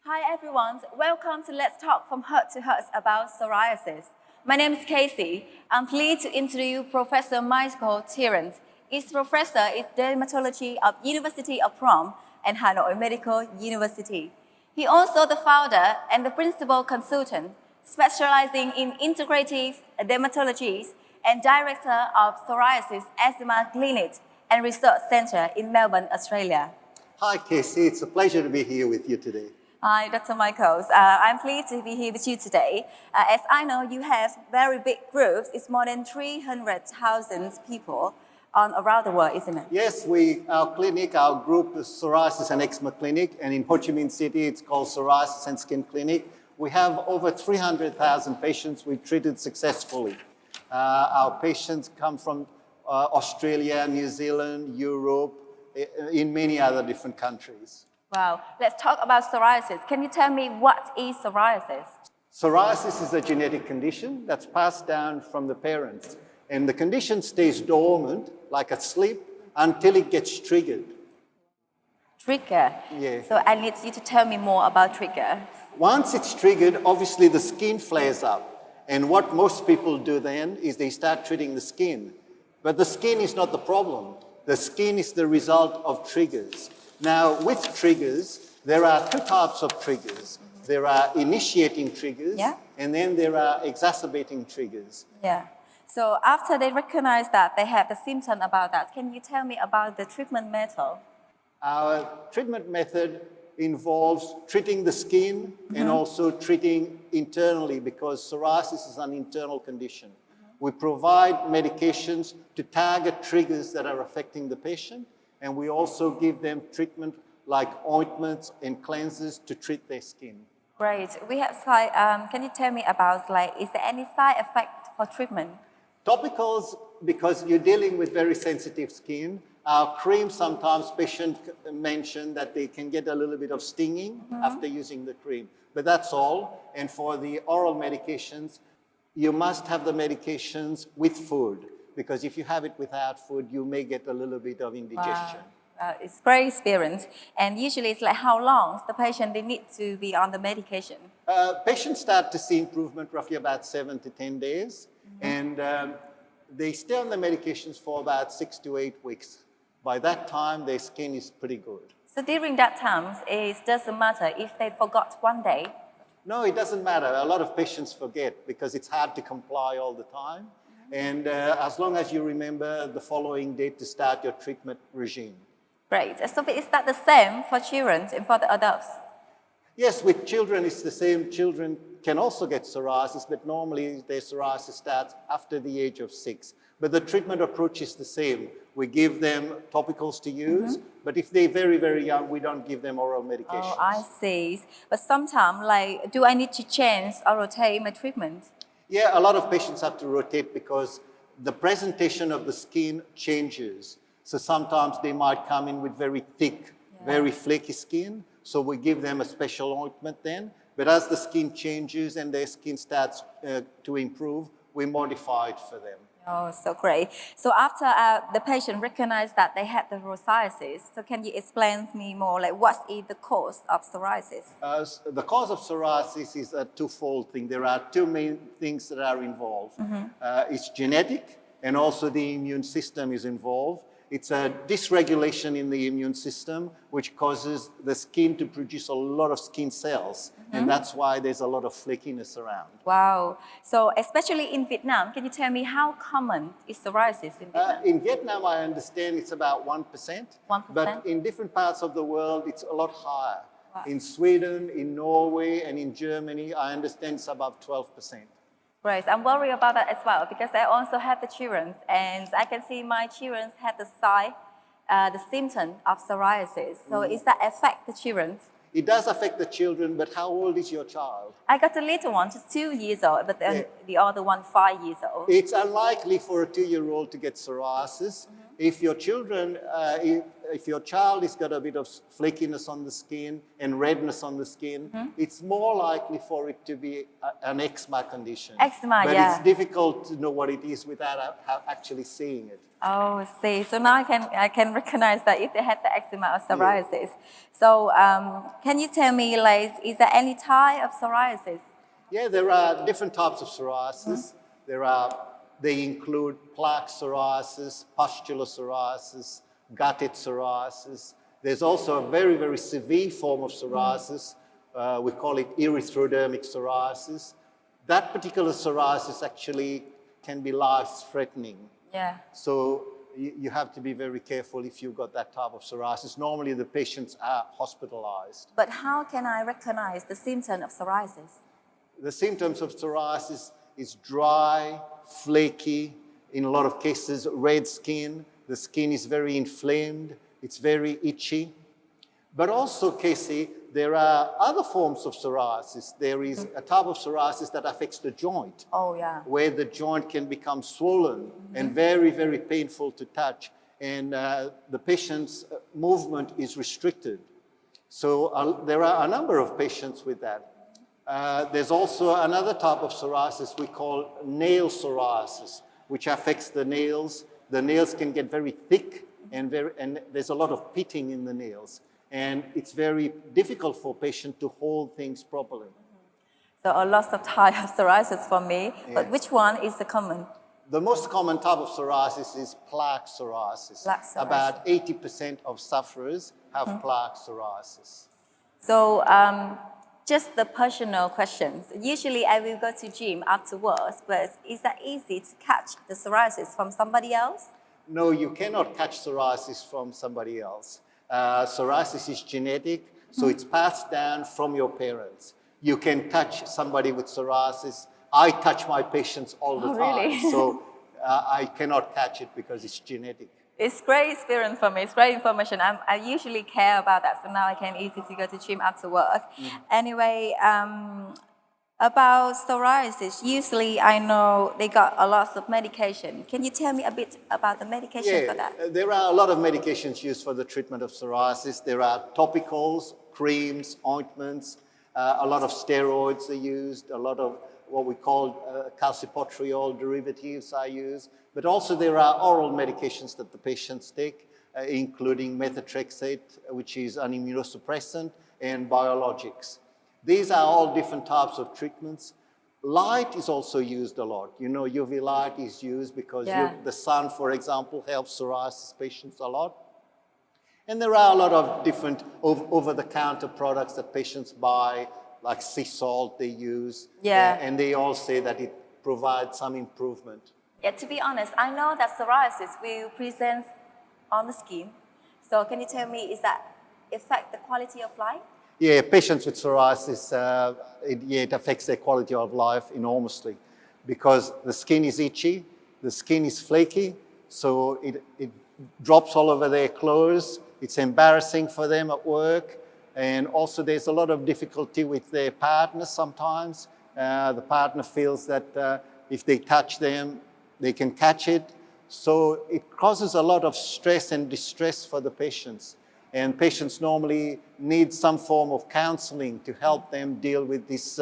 Hi everyone, welcome to Let's Talk from Heart to Heart about psoriasis. My name is Casey. I'm pleased to interview Professor Michael Tirant. He's professor in dermatology of University of Prom and Hanoi Medical University. He also the founder and the principal consultant specializing in integrative dermatology and director of Psoriasis Eczema Clinic and Research Center in Melbourne, Australia. Hi, Casey. It's a pleasure to be here with you today. Hi, Dr. Michaels. I'm pleased to be here with you today. As I know, you have very big groups. It's more than 300,000 people around the world, isn't it? Yes, our group is Psoriasis and Eczema Clinic, and in Ho Chi Minh City, it's called Psoriasis and Skin Clinic. We have over 300,000 patients we've treated successfully. Our patients come from Australia, New Zealand, Europe, in many other different countries. Wow. Let's talk about psoriasis. Can you tell me what is psoriasis? Psoriasis is a genetic condition that's passed down from the parents. And the condition stays dormant, like asleep, until it gets triggered. Trigger? Yeah. So I need you to tell me more about trigger. Once it's triggered, obviously the skin flares up. And what most people do then is they start treating the skin. But the skin is not the problem. The skin is the result of triggers. Now, with triggers, there are two types of triggers. There are initiating triggers, and then there are exacerbating triggers. Yeah. So after they recognize that they have the symptom about that, can you tell me about the treatment method? Our treatment method involves treating the skin and also treating internally, because psoriasis is an internal condition. We provide medications to target triggers that are affecting the patient, and we also give them treatment like ointments and cleansers to treat their skin. Great. We have can you tell me about, is there any side effect for treatment? Topicals, because you're dealing with very sensitive skin. Our cream, sometimes patients mention that they can get a little bit of stinging after using the cream, but that's all. And for the oral medications, you must have the medications with food, because if you have it without food, you may get a little bit of indigestion. Wow. It's great experience. And usually it's like how long the patient they need to be on the medication? Patients start to see improvement roughly about 7 to 10 days, and they stay on the medications for about 6 to 8 weeks. By that time, their skin is pretty good. So during that time, it doesn't matter if they forgot one day? No, it doesn't matter. A lot of patients forget because it's hard to comply all the time. And as long as you remember the following day to start your treatment regime. Great. So is that the same for children and for the adults? Yes, with children it's the same. Children can also get psoriasis, but normally their psoriasis starts after the age of 6. But the treatment approach is the same. We give them topicals to use, but if they're very, very young, we don't give them oral medications. Oh, I see. But sometimes, do I need to change or rotate my treatment? Yeah, a lot of patients have to rotate because the presentation of the skin changes. So sometimes they might come in with very thick, very flaky skin. So we give them a special ointment then. But as the skin changes and their skin starts to improve, we modify it for them. Oh, so great. So after the patient recognized that they had the psoriasis, so can you explain to me more, what is the cause of psoriasis? The cause of psoriasis is a twofold thing. There are two main things that are involved. It's genetic, and also the immune system is involved. It's a dysregulation in the immune system, which causes the skin to produce a lot of skin cells. And that's why there's a lot of flakiness around. Wow. So especially in Vietnam, can you tell me how common is psoriasis in Vietnam? In Vietnam, I understand it's about 1%. 1%? But in different parts of the world, it's a lot higher. Wow. In Sweden, in Norway, and in Germany, I understand it's about 12%. Right, I'm worried about that as well because I also have the children, and I can see my children have the symptom of psoriasis. So is that affect the children? It does affect the children, but how old is your child? I got the little one, just 2 years old, but then the other one 5 years old. It's unlikely for a 2-year-old to get psoriasis, If your children, if your child has got a bit of flakiness on the skin and redness on the skin, it's more likely for it to be an eczema condition. Eczema, but yeah. it's difficult to know what it is without actually seeing it. Oh, I see. So now I can recognize that if they had the eczema or psoriasis. So can you tell me, like, is there any type of psoriasis? Yeah, there are different types of psoriasis. They include plaque psoriasis, pustular psoriasis, gutted psoriasis. There's also a very, very severe form of psoriasis. We call it erythrodermic psoriasis. That particular psoriasis actually can be life-threatening. Yeah. So you have to be very careful if you've got that type of psoriasis. Normally the patients are hospitalized. But how can I recognize the symptom of psoriasis? The symptoms of psoriasis is dry, flaky, in a lot of cases red skin. The skin is very inflamed. It's very itchy. But also, Casey, there are other forms of psoriasis. There is a type of psoriasis that affects the joint. Oh, yeah. Where the joint can become swollen and very, very painful to touch. And the patient's movement is restricted. So there are a number of patients with that. There's also another type of psoriasis we call nail psoriasis, which affects the nails. The nails can get very thick and there's a lot of pitting in the nails. And it's very difficult for patients to hold things properly. So a lot of type of psoriasis for me, but which one is the common? The most common type of psoriasis is plaque psoriasis. Plaque psoriasis. About 80% of sufferers have plaque psoriasis. So just the personal questions. Usually I will go to gym afterwards, but is that easy to catch the psoriasis from somebody else? No, you cannot catch psoriasis from somebody else. Psoriasis is genetic, so it's passed down from your parents. You can touch somebody with psoriasis. I touch my patients all the time, really? So I cannot catch it because it's genetic. It's great experience for me. It's great information. I usually care about that, so now I can easily go to gym after work. Anyway, about psoriasis, usually I know they got a lot of medication. Can you tell me a bit about the medication for that? There are a lot of medications used for the treatment of psoriasis. There are topicals, creams, ointments, a lot of steroids are used, a lot of what we call calcipotriol derivatives are used, but also there are oral medications that the patients take, including methotrexate, which is an immunosuppressant, and biologics. These are all different types of treatments. Light is also used a lot. You know, UV light is used because the sun, for example, helps psoriasis patients a lot. And there are a lot of different over-the-counter products that patients buy, like sea salt they use. And they all say that it provides some improvement. Yeah, to be honest, I know that psoriasis will present on the skin. So can you tell me, is that affect the quality of life? Yeah, patients with psoriasis, it affects their quality of life enormously because the skin is itchy, the skin is flaky, so it drops all over their clothes. It's embarrassing for them at work. And also there's a lot of difficulty with their partners sometimes. The partner feels that if they touch them, they can catch it. So it causes a lot of stress and distress for the patients. And patients normally need some form of counseling to help them deal with this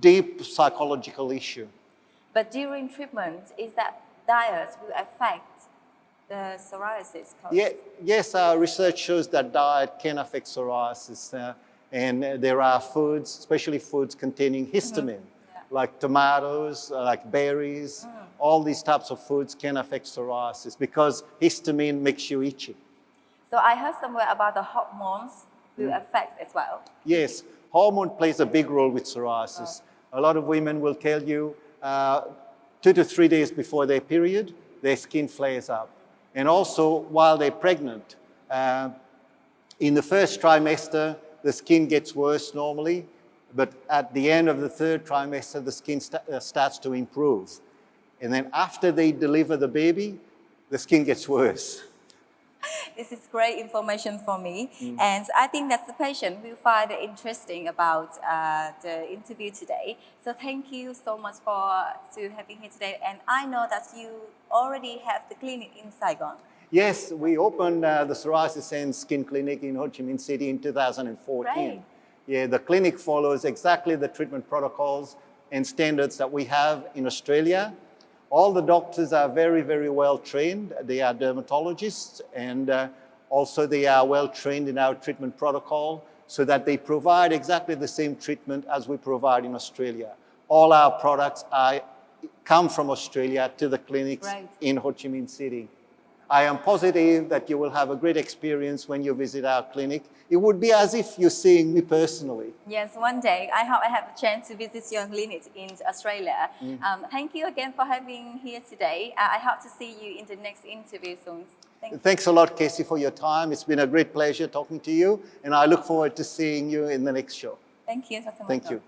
deep psychological issue. But during treatment, is that diet will affect the psoriasis? Yes, research shows that diet can affect psoriasis. And there are foods, especially foods containing histamine, like tomatoes, like berries. All these types of foods can affect psoriasis because histamine makes you itchy. So I heard somewhere about the hormones will affect as well. Yes, hormone plays a big role with psoriasis. A lot of women will tell you 2 to 3 days before their period, their skin flares up. And also while they're pregnant, in the first trimester, the skin gets worse normally, but at the end of the 3rd trimester, the skin starts to improve. And then after they deliver the baby, the skin gets worse. This is great information for me, and I think that the patient will find it interesting about the interview today. So thank you so much for having here today, and I know that you already have the clinic in Saigon. Yes, we opened the Psoriasis and Skin Clinic in Ho Chi Minh City in 2014. Right. Yeah, the clinic follows exactly the treatment protocols and standards that we have in Australia. All the doctors are very, very well trained. They are dermatologists, and also they are well trained in our treatment protocol so that they provide exactly the same treatment as we provide in Australia. All our products come from Australia to the clinics Right. in Ho Chi Minh City. I am positive that you will have a great experience when you visit our clinic. It would be as if you're seeing me personally. Yes, one day I hope I have a chance to visit your clinic in Australia. Thank you again for having here today. I hope to see you in the next interview soon. Thank you. Thanks a lot, Casey, for your time. It's been a great pleasure talking to you, and I look forward to seeing you in the next show. Thank you, Dr. Thank Michael. you.